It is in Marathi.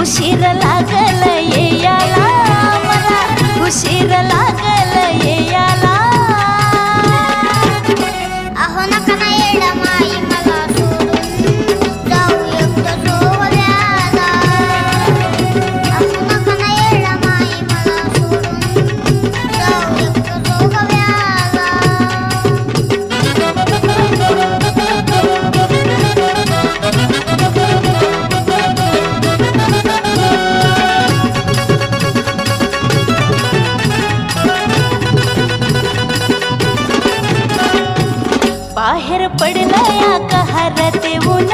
उशीर लागल येयाला मला, उशीर लागल येयाला. अहो नका ना येडा माई मला सोडून जाऊ एकटं जोहऱ्याला. अहो नका ना येडा माई मला सोडून जाऊ एकटं जोहऱ्याला. बाहेर पडलं या कहर ते ऊन,